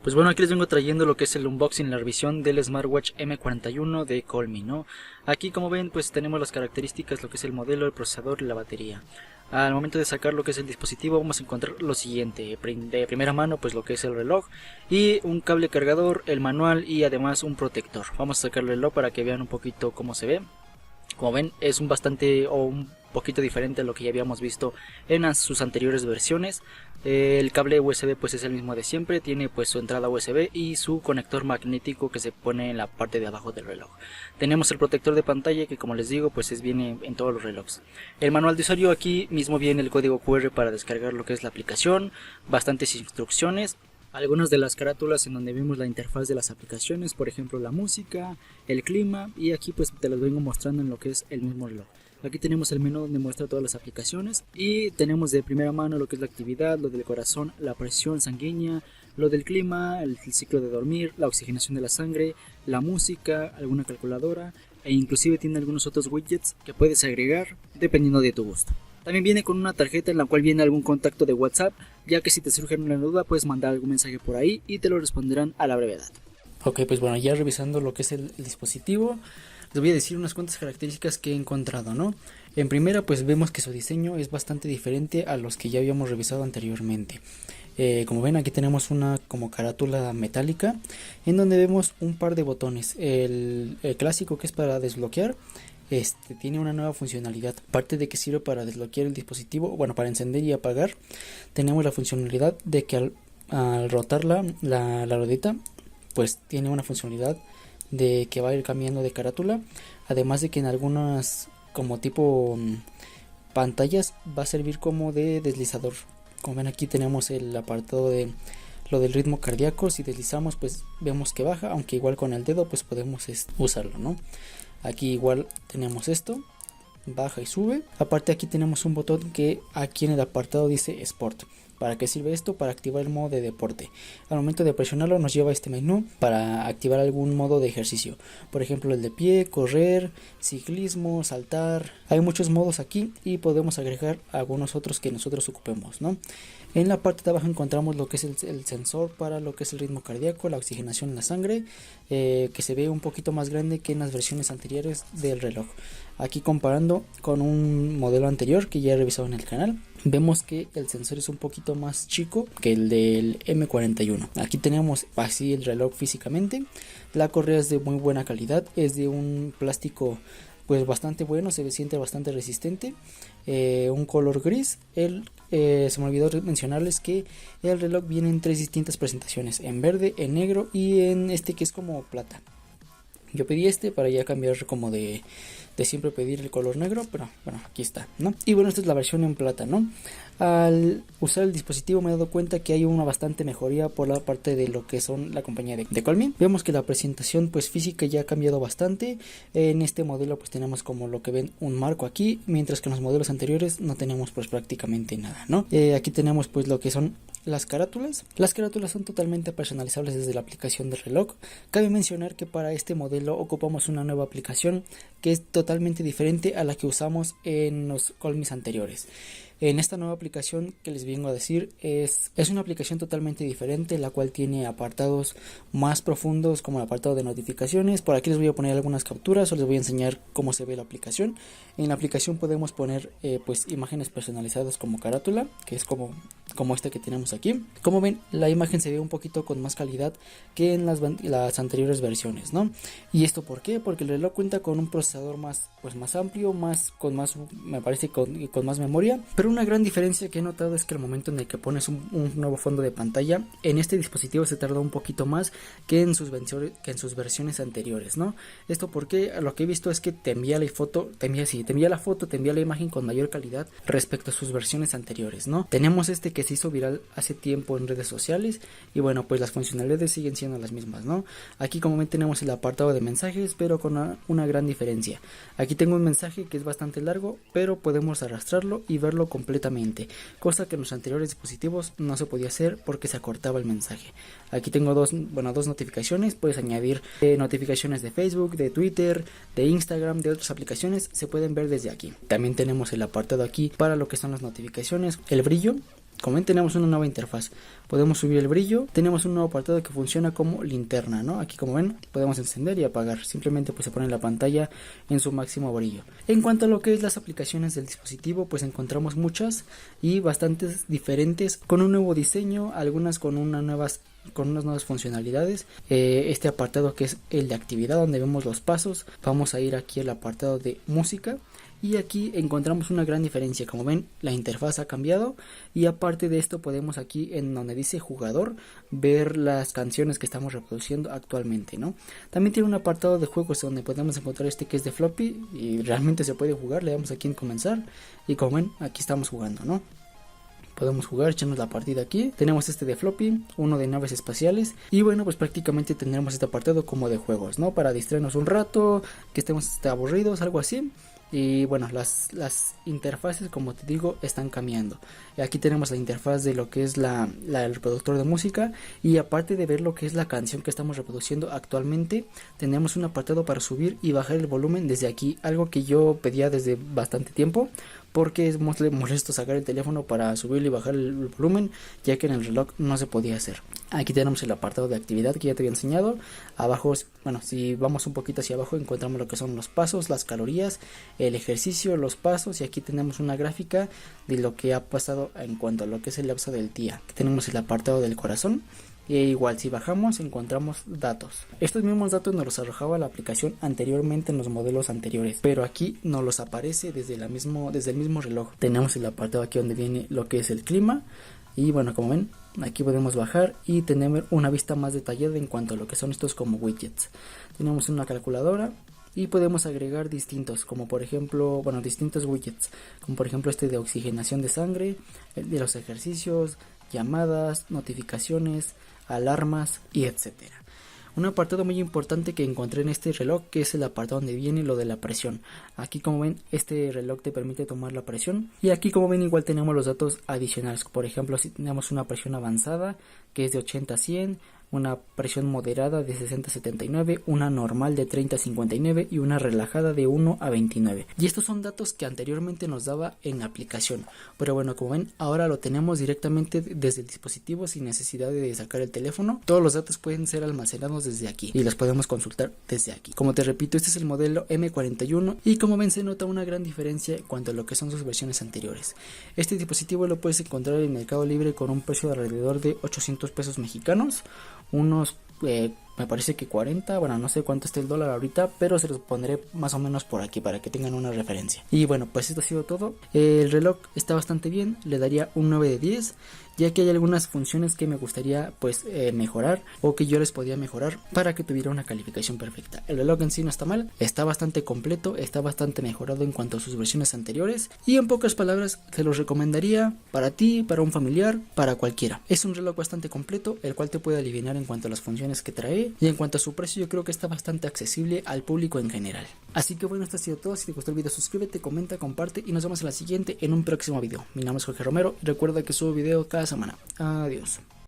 Pues bueno, aquí les vengo trayendo lo que es el unboxing, la revisión del smartwatch M41 de Colmi, ¿no? Aquí, como ven, pues tenemos las características, lo que es el modelo, el procesador y la batería. Al momento de sacar lo que es el dispositivo vamos a encontrar lo siguiente: de primera mano pues lo que es el reloj y un cable cargador, el manual y además un protector. Vamos a sacar el reloj para que vean un poquito cómo se ve. Como ven, es un poquito diferente a lo que ya habíamos visto en sus anteriores versiones. El cable USB pues es el mismo de siempre, tiene pues su entrada USB y su conector magnético que se pone en la parte de abajo del reloj. Tenemos el protector de pantalla que, como les digo, pues viene en todos los relojes. El manual de usuario, aquí mismo viene el código QR para descargar lo que es la aplicación, bastantes instrucciones. Algunas de las carátulas en donde vemos la interfaz de las aplicaciones, por ejemplo la música, el clima, y aquí pues te las vengo mostrando en lo que es el mismo reloj. Aquí tenemos el menú donde muestra todas las aplicaciones y tenemos de primera mano lo que es la actividad, lo del corazón, la presión sanguínea, lo del clima, el ciclo de dormir, la oxigenación de la sangre, la música, alguna calculadora e inclusive tiene algunos otros widgets que puedes agregar dependiendo de tu gusto. También viene con una tarjeta en la cual viene algún contacto de WhatsApp, ya que si te surge una duda puedes mandar algún mensaje por ahí y te lo responderán a la brevedad. Ok, pues bueno, ya revisando lo que es el dispositivo, les voy a decir unas cuantas características que he encontrado, ¿no? En primera, pues vemos que su diseño es bastante diferente a los que ya habíamos revisado anteriormente. Como ven, aquí tenemos una como carátula metálica en donde vemos un par de botones. El clásico, que es para desbloquear. Tiene una nueva funcionalidad. Aparte de que sirve para desbloquear el dispositivo, bueno, para encender y apagar, tenemos la funcionalidad de que al rotar la ruedita, pues tiene una funcionalidad de que va a ir cambiando de carátula. Además de que en algunas como tipo pantallas va a servir como de deslizador. Como ven, aquí tenemos el apartado de lo del ritmo cardíaco. Si deslizamos pues vemos que baja, aunque igual con el dedo pues podemos usarlo, ¿no? Aquí igual tenemos esto, baja y sube. Aparte aquí tenemos un botón que aquí en el apartado dice Sport. ¿Para qué sirve esto? Para activar el modo de deporte. Al momento de presionarlo nos lleva a este menú para activar algún modo de ejercicio. Por ejemplo el de pie, correr, ciclismo, saltar. Hay muchos modos aquí y podemos agregar algunos otros que nosotros ocupemos, ¿no? En la parte de abajo encontramos lo que es el sensor para lo que es el ritmo cardíaco, la oxigenación en la sangre, que se ve un poquito más grande que en las versiones anteriores del reloj. Aquí comparando con un modelo anterior que ya he revisado en el canal, vemos que el sensor es un poquito más chico que el del M41. Aquí tenemos así el reloj físicamente. La correa es de muy buena calidad, es de un plástico pues bastante bueno, se siente bastante resistente. Un color gris. Se me olvidó mencionarles que el reloj viene en tres distintas presentaciones: en verde, en negro y en este que es como plata. Yo pedí para ya cambiar como de siempre pedir el color negro, pero bueno, aquí está, ¿no? Y bueno, esta es la versión en plata, ¿no? Al usar el dispositivo me he dado cuenta que hay una bastante mejoría por la parte de lo que son la compañía de Colmi. Vemos que la presentación pues física ya ha cambiado bastante. En este modelo pues tenemos, como lo que ven, un marco aquí, mientras que en los modelos anteriores no tenemos pues prácticamente nada, ¿no? Aquí tenemos pues lo que son las carátulas. Las carátulas son totalmente personalizables desde la aplicación del reloj. Cabe mencionar que para este modelo ocupamos una nueva aplicación que es totalmente diferente a la que usamos en los Colmis anteriores. En esta nueva aplicación que les vengo a decir es una aplicación totalmente diferente, la cual tiene apartados más profundos, como el apartado de notificaciones. Por aquí les voy a poner algunas capturas o les voy a enseñar cómo se ve la aplicación. En la aplicación podemos poner pues imágenes personalizadas como carátula, que es como esta que tenemos aquí. Como ven, la imagen se ve un poquito con más calidad que en las anteriores versiones, ¿no? ¿Y esto por qué? Porque el reloj cuenta con un procesador más amplio, me parece con más memoria. Pero una gran diferencia que he notado es que al momento en el que pones un nuevo fondo de pantalla, en este dispositivo se tarda un poquito más que en sus versiones anteriores, ¿no? Esto porque lo que he visto es que te envía la foto, te envía la imagen con mayor calidad respecto a sus versiones anteriores, ¿no? Tenemos que se hizo viral hace tiempo en redes sociales y bueno, pues las funcionalidades siguen siendo las mismas, ¿no? Aquí como ven tenemos el apartado de mensajes, pero con una gran diferencia. Aquí tengo un mensaje que es bastante largo, pero podemos arrastrarlo y verlo completamente, cosa que en los anteriores dispositivos no se podía hacer porque se acortaba el mensaje. Aquí tengo dos notificaciones. Puedes añadir notificaciones de Facebook, de Twitter, de Instagram, de otras aplicaciones, se pueden ver desde aquí. También tenemos el apartado aquí para lo que son las notificaciones, el brillo. como ven tenemos una nueva interfaz, podemos subir el brillo, tenemos un nuevo apartado que funciona como linterna, ¿no? Aquí como ven podemos encender y apagar, simplemente pues se pone la pantalla en su máximo brillo. En cuanto a lo que es las aplicaciones del dispositivo, pues encontramos muchas y bastantes diferentes, con un nuevo diseño, algunas con unas nuevas funcionalidades. Este apartado que es el de actividad, donde vemos los pasos, vamos a ir aquí al apartado de música y aquí encontramos una gran diferencia. Como ven, la interfaz ha cambiado y aparte de esto podemos aquí en donde dice jugador ver las canciones que estamos reproduciendo actualmente, ¿no? También tiene un apartado de juegos donde podemos encontrar este que es de floppy y realmente se puede jugar. Le damos aquí en comenzar y como ven aquí estamos jugando, ¿no? Podemos jugar, echarnos la partida aquí. Tenemos este de floppy, uno de naves espaciales. Y bueno, pues prácticamente tendremos este apartado como de juegos, ¿no? Para distraernos un rato, que estemos aburridos, algo así. Y bueno, las interfaces, como te digo, están cambiando. Aquí tenemos la interfaz de lo que es el reproductor de música. Y aparte de ver lo que es la canción que estamos reproduciendo actualmente, tenemos un apartado para subir y bajar el volumen desde aquí. Algo que yo pedía desde bastante tiempo, porque es muy molesto sacar el teléfono para subir y bajar el volumen, ya que en el reloj no se podía hacer. Aquí tenemos el apartado de actividad que ya te había enseñado. Abajo, bueno, si vamos un poquito hacia abajo encontramos lo que son los pasos, las calorías, el ejercicio, los pasos, y aquí tenemos una gráfica de lo que ha pasado en cuanto a lo que es el lapso del día. Aquí tenemos el apartado del corazón. Y igual si bajamos encontramos datos. Estos mismos datos nos los arrojaba la aplicación anteriormente en los modelos anteriores, pero aquí nos los aparece desde el mismo reloj. Tenemos el apartado aquí donde viene lo que es el clima. Y bueno, como ven, aquí podemos bajar y tener una vista más detallada en cuanto a lo que son estos como widgets. Tenemos una calculadora y podemos agregar distintos, como por ejemplo, bueno, distintos widgets, como por ejemplo este de oxigenación de sangre, el de los ejercicios, llamadas, notificaciones, alarmas y etcétera. Un apartado muy importante que encontré en este reloj, que es el apartado donde viene lo de la presión. Aquí como ven, este reloj te permite tomar la presión. Y aquí como ven igual tenemos los datos adicionales. Por ejemplo, si tenemos una presión avanzada que es de 80 a 100, una presión moderada de 60 a 79, una normal de 30 a 59 y una relajada de 1 a 29. Y estos son datos que anteriormente nos daba en la aplicación, pero bueno, como ven, ahora lo tenemos directamente desde el dispositivo sin necesidad de sacar el teléfono. Todos los datos pueden ser almacenados desde aquí y los podemos consultar desde aquí. Como te repito, este es el modelo M41 y como ven se nota una gran diferencia en cuanto a lo que son sus versiones anteriores. Este dispositivo lo puedes encontrar en Mercado Libre con un precio de alrededor de 800 pesos mexicanos, unos me parece que 40, bueno, no sé cuánto está el dólar ahorita, pero se los pondré más o menos por aquí para que tengan una referencia. Y bueno, pues esto ha sido todo. El reloj está bastante bien, le daría un 9 de 10, ya que hay algunas funciones que me gustaría pues mejorar, o que yo les podía mejorar para que tuviera una calificación perfecta. El reloj en sí no está mal, está bastante completo, está bastante mejorado en cuanto a sus versiones anteriores, y en pocas palabras se los recomendaría para ti, para un familiar, para cualquiera. Es un reloj bastante completo, el cual te puede aliviar en cuanto a las funciones que trae, y en cuanto a su precio yo creo que está bastante accesible al público en general. Así que bueno, esto ha sido todo. Si te gustó el video suscríbete, comenta, comparte y nos vemos en la siguiente en un próximo video. Mi nombre es Jorge Romero y recuerda que subo video cada semana. Adiós.